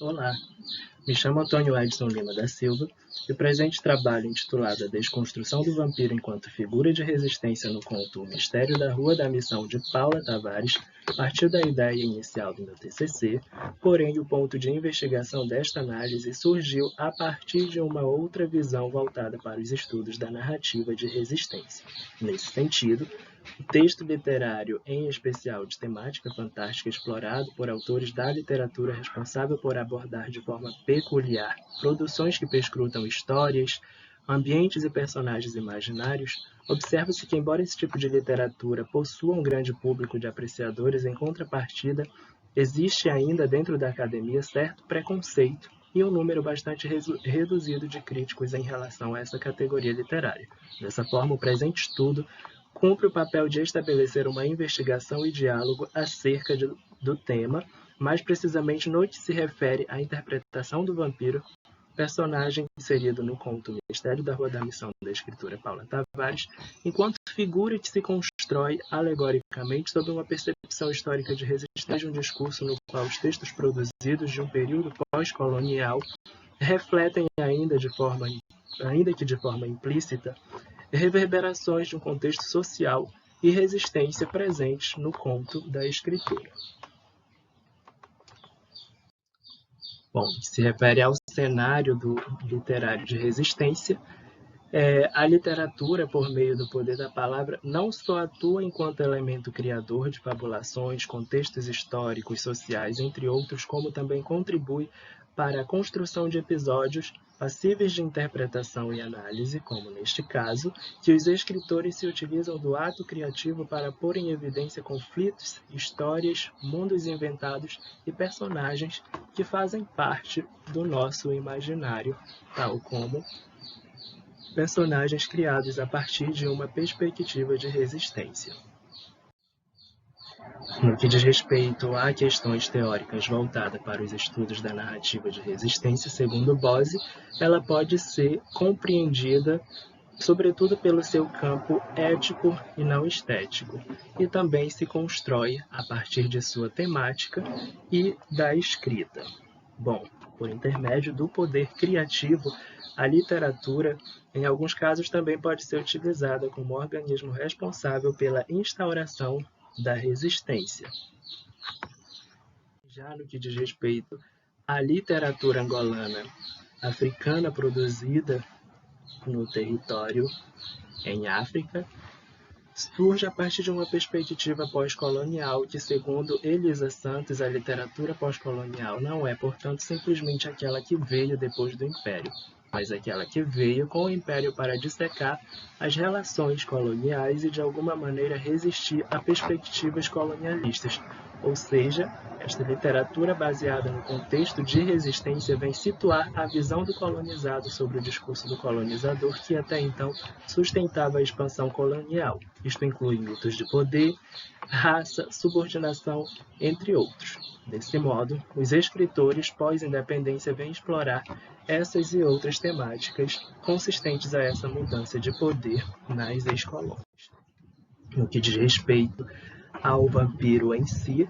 Olá, me chamo Antônio Edson Lima da Silva e o presente trabalho intitulado A Desconstrução do Vampiro enquanto Figura de Resistência no conto O Mistério da Rua da Missão de Paula Tavares partiu da ideia inicial do meu TCC, porém o ponto de investigação desta análise surgiu a partir de uma outra visão voltada para os estudos da narrativa de resistência. Nesse sentido, o texto literário, em especial de temática fantástica explorado por autores da literatura responsável por abordar de forma peculiar produções que perscrutam histórias, ambientes e personagens imaginários, observa-se que, embora esse tipo de literatura possua um grande público de apreciadores, em contrapartida, existe ainda dentro da academia certo preconceito e um número bastante reduzido de críticos em relação a essa categoria literária. Dessa forma, o presente estudo cumpre o papel de estabelecer uma investigação e diálogo acerca do tema, mais precisamente no que se refere à interpretação do vampiro, personagem inserido no conto Mistério da Rua da Missão da escritora Paula Tavares, enquanto figura que se constrói alegoricamente sob uma percepção histórica de resistência, um discurso no qual os textos produzidos de um período pós-colonial refletem ainda que de forma implícita, reverberações de um contexto social e resistência presentes no conto da escritora. Bom, se refere ao cenário literário de resistência, a literatura, por meio do poder da palavra, não só atua enquanto elemento criador de fabulações, contextos históricos, sociais, entre outros, como também contribui para a construção de episódios passíveis de interpretação e análise, como neste caso, que os escritores se utilizam do ato criativo para pôr em evidência conflitos, histórias, mundos inventados e personagens que fazem parte do nosso imaginário, tal como personagens criados a partir de uma perspectiva de resistência. No que diz respeito a questões teóricas voltadas para os estudos da narrativa de resistência, segundo Bose, ela pode ser compreendida sobretudo pelo seu campo ético e não estético, e também se constrói a partir de sua temática e da escrita. Bom, por intermédio do poder criativo, a literatura, em alguns casos, também pode ser utilizada como organismo responsável pela instauração da resistência. Já no que diz respeito à literatura angolana africana produzida no território em África, surge a partir de uma perspectiva pós-colonial que, segundo Elisa Santos, a literatura pós-colonial não é, portanto, simplesmente aquela que veio depois do Império, mas aquela que veio com o Império para dissecar as relações coloniais e, de alguma maneira, resistir a perspectivas colonialistas. Ou seja, esta literatura baseada no contexto de resistência vem situar a visão do colonizado sobre o discurso do colonizador, que até então sustentava a expansão colonial. Isto inclui mitos de poder, raça, subordinação, entre outros. Desse modo, os escritores pós-independência vêm explorar essas e outras temáticas consistentes a essa mudança de poder nas ex-colônias. No que diz respeito ao vampiro em si,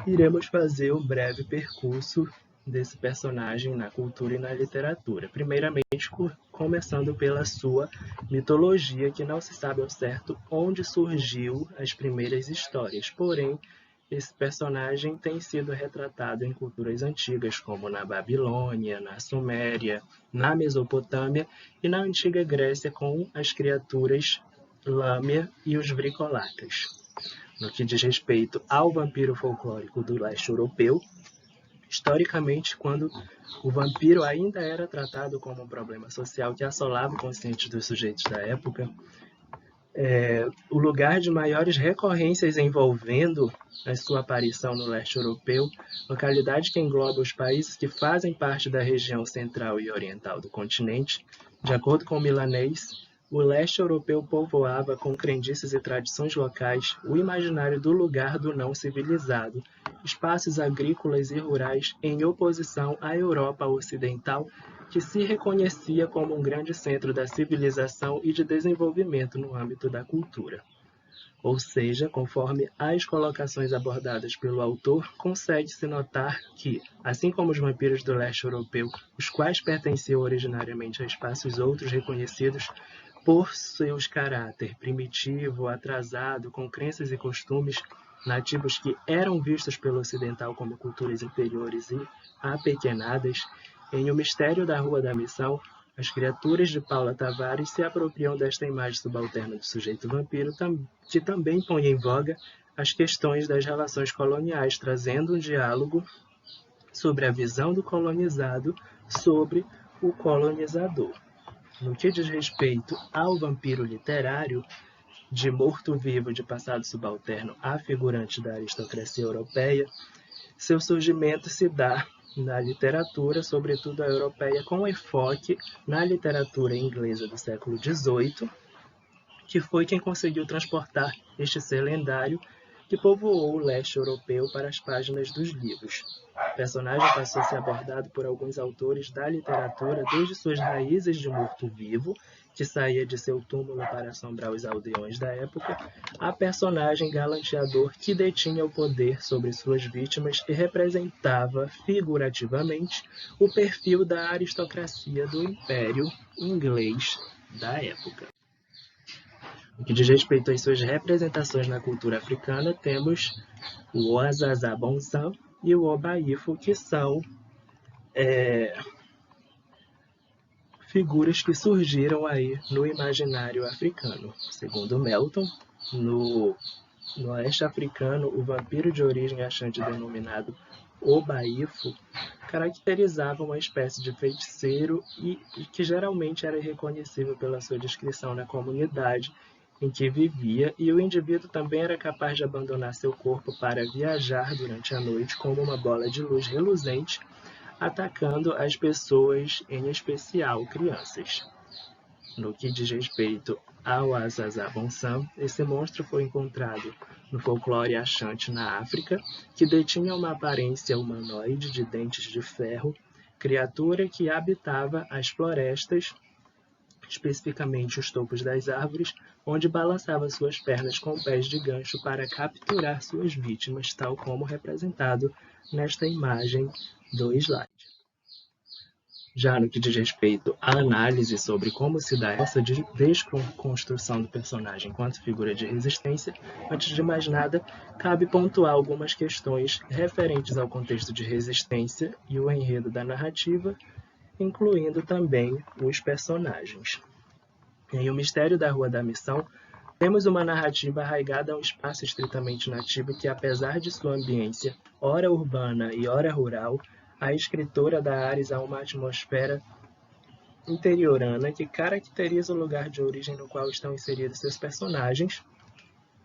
iremos fazer um breve percurso desse personagem na cultura e na literatura. Primeiramente, começando pela sua mitologia, que não se sabe ao certo onde surgiu as primeiras histórias. Porém, esse personagem tem sido retratado em culturas antigas, como na Babilônia, na Suméria, na Mesopotâmia e na antiga Grécia, com as criaturas Lâmia e os Vricolacas. No que diz respeito ao vampiro folclórico do leste europeu, historicamente, quando o vampiro ainda era tratado como um problema social que assolava o consciente dos sujeitos da época, o lugar de maiores recorrências envolvendo a sua aparição no leste europeu, localidade que engloba os países que fazem parte da região central e oriental do continente, de acordo com o Milanês, o leste europeu povoava com crendices e tradições locais o imaginário do lugar do não civilizado, espaços agrícolas e rurais em oposição à Europa ocidental, que se reconhecia como um grande centro da civilização e de desenvolvimento no âmbito da cultura. Ou seja, conforme as colocações abordadas pelo autor, consegue-se notar que, assim como os vampiros do leste europeu, os quais pertenciam originariamente a espaços outros reconhecidos por seus caráter primitivo, atrasado, com crenças e costumes nativos que eram vistos pelo ocidental como culturas inferiores e apequenadas, em O Mistério da Rua da Missão, as criaturas de Paula Tavares se apropriam desta imagem subalterna do sujeito vampiro, que também põe em voga as questões das relações coloniais, trazendo um diálogo sobre a visão do colonizado sobre o colonizador. No que diz respeito ao vampiro literário, de morto-vivo de passado subalterno a figurante da aristocracia europeia, seu surgimento se dá na literatura, sobretudo a europeia, com enfoque na literatura inglesa do século XVIII, que foi quem conseguiu transportar este ser lendário que povoou o leste europeu para as páginas dos livros. O personagem passou a ser abordado por alguns autores da literatura desde suas raízes de morto-vivo, que saía de seu túmulo para assombrar os aldeões da época, a personagem galanteador que detinha o poder sobre suas vítimas e representava, figurativamente, o perfil da aristocracia do Império Inglês da época. No que diz respeito às suas representações na cultura africana, temos o Oazazá Bonsan e o Obaifo, que são figuras que surgiram aí no imaginário africano. Segundo Melton, no oeste africano, o vampiro de origem achante denominado Obaifo caracterizava uma espécie de feiticeiro e que geralmente era irreconhecível pela sua descrição na comunidade em que vivia, e o indivíduo também era capaz de abandonar seu corpo para viajar durante a noite como uma bola de luz reluzente, atacando as pessoas, em especial crianças. No que diz respeito ao Azazá Bonsan, esse monstro foi encontrado no folclore Achante na África, que detinha uma aparência humanoide de dentes de ferro, criatura que habitava as florestas, especificamente os topos das árvores, onde balançava suas pernas com pés de gancho para capturar suas vítimas, tal como representado nesta imagem do slide. Já no que diz respeito à análise sobre como se dá essa desconstrução do personagem enquanto figura de resistência, antes de mais nada, cabe pontuar algumas questões referentes ao contexto de resistência e o enredo da narrativa, incluindo também os personagens. Em O Mistério da Rua da Missão, temos uma narrativa arraigada a um espaço estritamente nativo que, apesar de sua ambiência ora urbana e ora rural, a escritora dá ares a uma atmosfera interiorana que caracteriza o lugar de origem no qual estão inseridos seus personagens,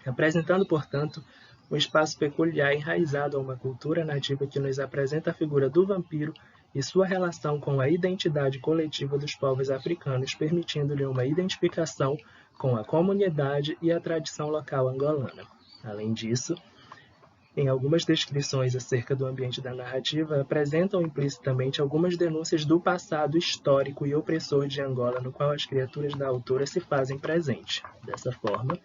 apresentando, portanto, um espaço peculiar enraizado a uma cultura nativa que nos apresenta a figura do vampiro e sua relação com a identidade coletiva dos povos africanos, permitindo-lhe uma identificação com a comunidade e a tradição local angolana. Além disso, em algumas descrições acerca do ambiente da narrativa, apresentam implicitamente algumas denúncias do passado histórico e opressor de Angola, no qual as criaturas da autora se fazem presente. Dessa forma,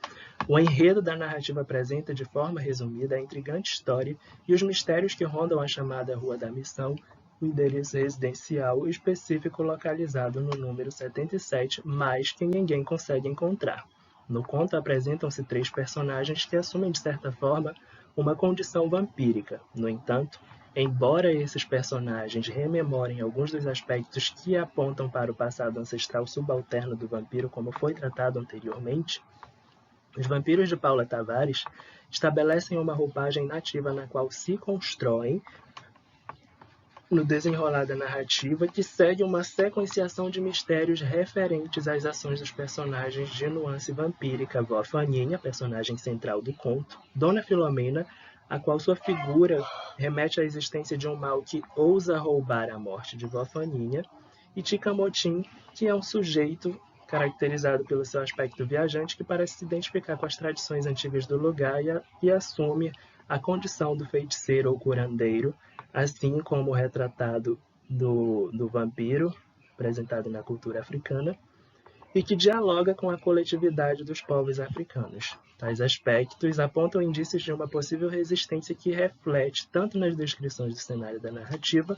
o enredo da narrativa apresenta, de forma resumida, a intrigante história e os mistérios que rondam a chamada Rua da Missão, o endereço residencial específico localizado no número 77, mas que ninguém consegue encontrar. No conto apresentam-se 3 personagens que assumem, de certa forma, uma condição vampírica. No entanto, embora esses personagens rememorem alguns dos aspectos que apontam para o passado ancestral subalterno do vampiro, como foi tratado anteriormente, os vampiros de Paula Tavares estabelecem uma roupagem nativa na qual se constroem no desenrolar da narrativa, que segue uma sequenciação de mistérios referentes às ações dos personagens de nuance vampírica. Vó Faninha, personagem central do conto, Dona Filomena, a qual sua figura remete à existência de um mal que ousa roubar a morte de Vó Faninha, e Tica Motim, que é um sujeito caracterizado pelo seu aspecto viajante, que parece se identificar com as tradições antigas do lugar e assume a condição do feiticeiro ou curandeiro, assim como o retratado do vampiro, apresentado na cultura africana, e que dialoga com a coletividade dos povos africanos. Tais aspectos apontam indícios de uma possível resistência que reflete tanto nas descrições do cenário da narrativa,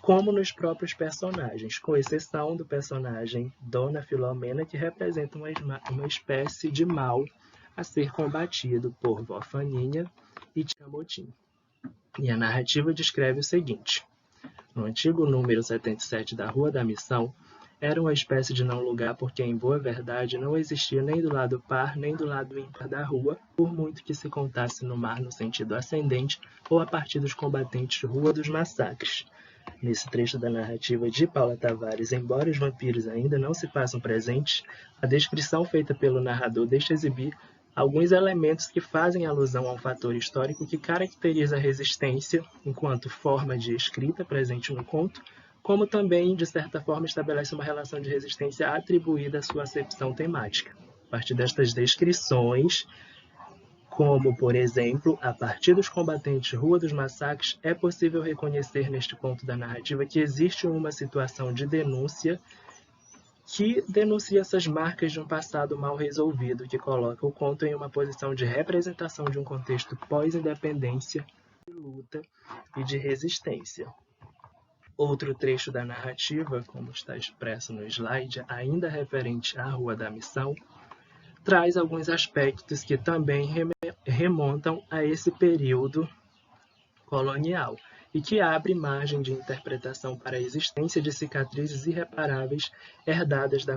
como nos próprios personagens, com exceção do personagem Dona Filomena, que representa uma espécie de mal a ser combatido por Vó Faninha e Ticamotim. E a narrativa descreve o seguinte: no antigo número 77 da Rua da Missão, era uma espécie de não lugar porque, em boa verdade, não existia nem do lado par nem do lado ímpar da rua, por muito que se contasse no mar no sentido ascendente ou a partir dos combatentes Rua dos Massacres. Nesse trecho da narrativa de Paula Tavares, embora os vampiros ainda não se façam presentes, a descrição feita pelo narrador deixa exibir alguns elementos que fazem alusão a um fator histórico que caracteriza a resistência enquanto forma de escrita presente no conto, como também, de certa forma, estabelece uma relação de resistência atribuída à sua acepção temática. A partir destas descrições, como, por exemplo, a partir dos combatentes Rua dos Massacres, é possível reconhecer neste ponto da narrativa que existe uma situação de denúncia que denuncia essas marcas de um passado mal resolvido, que coloca o conto em uma posição de representação de um contexto pós-independência, de luta e de resistência. Outro trecho da narrativa, como está expresso no slide, ainda referente à Rua da Missão, traz alguns aspectos que também remontam a esse período colonial e que abre margem de interpretação para a existência de cicatrizes irreparáveis herdadas da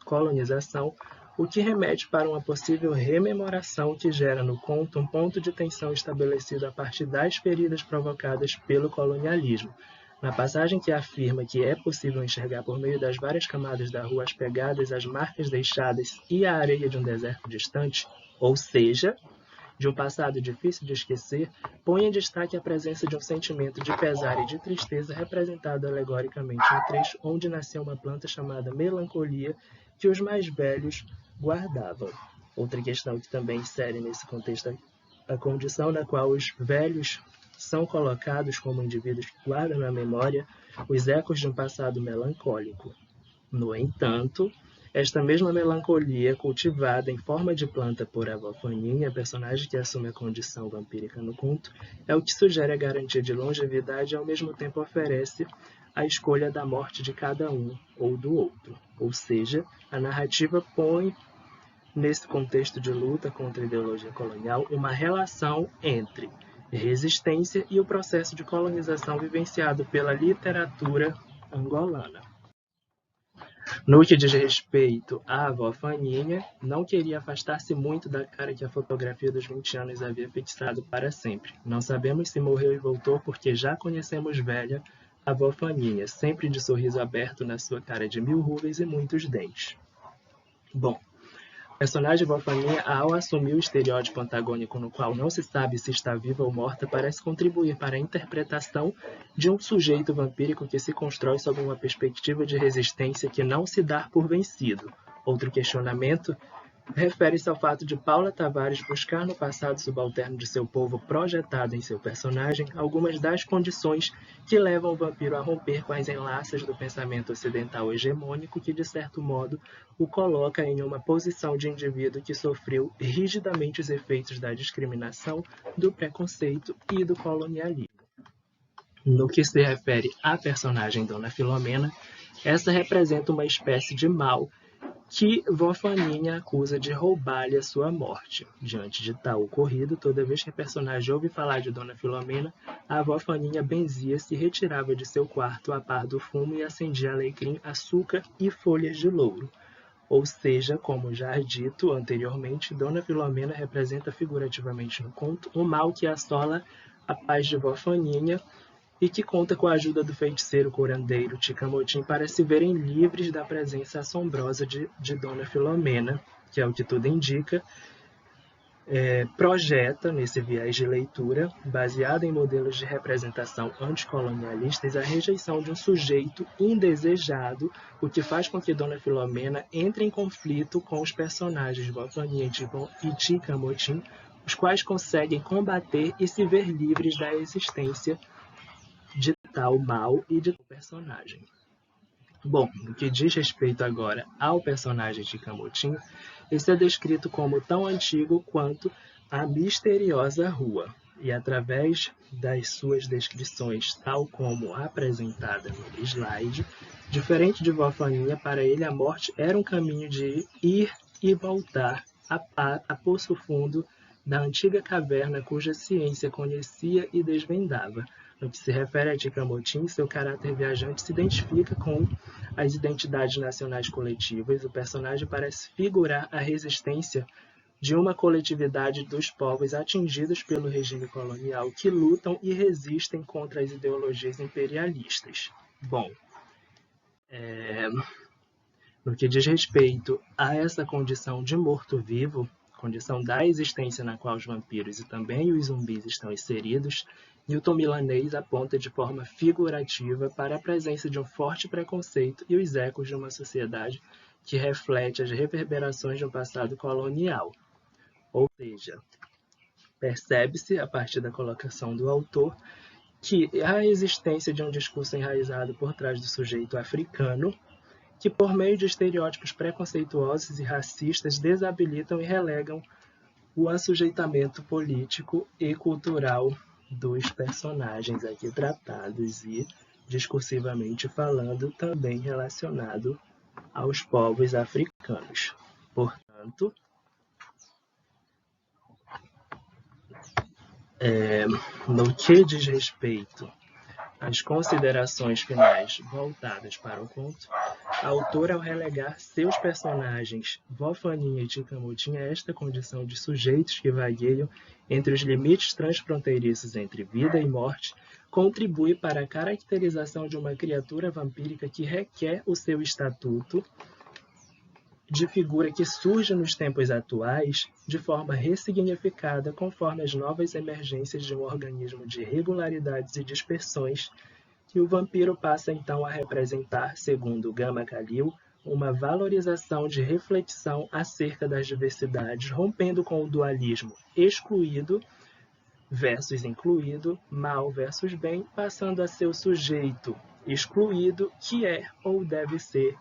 colonização, o que remete para uma possível rememoração que gera no conto um ponto de tensão estabelecido a partir das feridas provocadas pelo colonialismo. Na passagem que afirma que é possível enxergar por meio das várias camadas da rua as pegadas, as marcas deixadas e a areia de um deserto distante, ou seja, de um passado difícil de esquecer, põe em destaque a presença de um sentimento de pesar e de tristeza representado alegoricamente no trecho onde nasceu uma planta chamada melancolia que os mais velhos guardavam. Outra questão que também insere nesse contexto é a condição na qual os velhos são colocados como indivíduos que guardam na memória os ecos de um passado melancólico. No entanto, esta mesma melancolia, cultivada em forma de planta por Avó Faninha, personagem que assume a condição vampírica no conto, é o que sugere a garantia de longevidade e ao mesmo tempo oferece a escolha da morte de cada um ou do outro. Ou seja, a narrativa põe, nesse contexto de luta contra a ideologia colonial, uma relação entre resistência e o processo de colonização vivenciado pela literatura angolana. No que diz respeito à Avó Faninha, não queria afastar-se muito da cara que a fotografia dos 20 anos havia fixado para sempre. Não sabemos se morreu e voltou porque já conhecemos velha a Avó Faninha, sempre de sorriso aberto na sua cara de 1000 rugas e muitos dentes. Bom, o personagem Vó Faninha, ao assumir o estereótipo antagônico no qual não se sabe se está viva ou morta, parece contribuir para a interpretação de um sujeito vampírico que se constrói sob uma perspectiva de resistência que não se dá por vencido. Outro questionamento refere-se ao fato de Paula Tavares buscar no passado subalterno de seu povo projetado em seu personagem algumas das condições que levam o vampiro a romper com as enlaças do pensamento ocidental hegemônico que, de certo modo, o coloca em uma posição de indivíduo que sofreu rigidamente os efeitos da discriminação, do preconceito e do colonialismo. No que se refere à personagem Dona Filomena, essa representa uma espécie de mal que Vó Faninha acusa de roubar-lhe a sua morte. Diante de tal ocorrido, toda vez que a personagem ouve falar de Dona Filomena, a Vó Faninha benzia-se e retirava de seu quarto a par do fumo e acendia alecrim, açúcar e folhas de louro. Ou seja, como já dito anteriormente, Dona Filomena representa figurativamente no conto o mal que assola a paz de Vó Faninha e que conta com a ajuda do feiticeiro curandeiro Ticamotim para se verem livres da presença assombrosa de Dona Filomena, que é o que tudo indica, projeta, nesse viés de leitura, baseado em modelos de representação anticolonialistas, a rejeição de um sujeito indesejado, o que faz com que Dona Filomena entre em conflito com os personagens Vó Faninha e Ticamotim, os quais conseguem combater e se ver livres da existência de tal mal e de tal personagem. Bom, no que diz respeito agora ao personagem de Cambotinho, esse é descrito como tão antigo quanto a misteriosa rua, e através das suas descrições, tal como apresentada no slide, diferente de Vofaninha, para ele a morte era um caminho de ir e voltar a Poço Fundo da antiga caverna cuja ciência conhecia e desvendava. No que se refere a Ticamotim, seu caráter viajante se identifica com as identidades nacionais coletivas. O personagem parece figurar a resistência de uma coletividade dos povos atingidos pelo regime colonial que lutam e resistem contra as ideologias imperialistas. Bom, no que diz respeito a essa condição de morto-vivo, condição da existência na qual os vampiros e também os zumbis estão inseridos, Newton Milanês aponta de forma figurativa para a presença de um forte preconceito e os ecos de uma sociedade que reflete as reverberações de um passado colonial. Ou seja, percebe-se, a partir da colocação do autor, que a existência de um discurso enraizado por trás do sujeito africano, que por meio de estereótipos preconceituosos e racistas desabilitam e relegam o assujeitamento político e cultural dos personagens aqui tratados e, discursivamente falando, também relacionado aos povos africanos. Portanto, no que diz respeito às considerações finais voltadas para o conto, a autora, ao relegar seus personagens Vofaninha e Ticamotim a esta condição de sujeitos que vagueiam entre os limites transfronteiriços entre vida e morte, contribui para a caracterização de uma criatura vampírica que requer o seu estatuto de figura que surge nos tempos atuais de forma ressignificada conforme as novas emergências de um organismo de regularidades e dispersões que o vampiro passa então a representar, segundo Gama Khalil, uma valorização de reflexão acerca das diversidades, rompendo com o dualismo excluído versus incluído, mal versus bem, passando a ser o sujeito excluído que é ou deve ser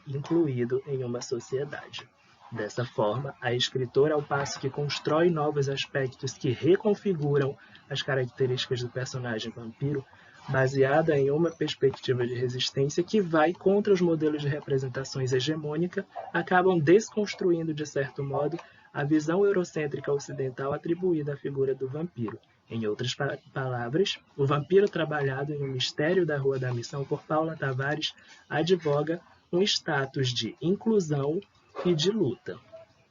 incluído em uma sociedade. Dessa forma, a escritora, ao passo que constrói novos aspectos que reconfiguram as características do personagem vampiro, baseada em uma perspectiva de resistência que vai contra os modelos de representações hegemônica, acabam desconstruindo, de certo modo, a visão eurocêntrica ocidental atribuída à figura do vampiro. Em outras palavras, o vampiro trabalhado em O Mistério da Rua da Missão por Paula Tavares advoga um status de inclusão e de luta.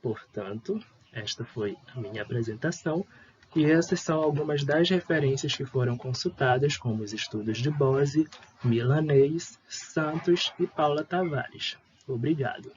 Portanto, esta foi a minha apresentação. E essas são algumas das referências que foram consultadas, como os estudos de Bose, Milanês, Santos e Paula Tavares. Obrigado.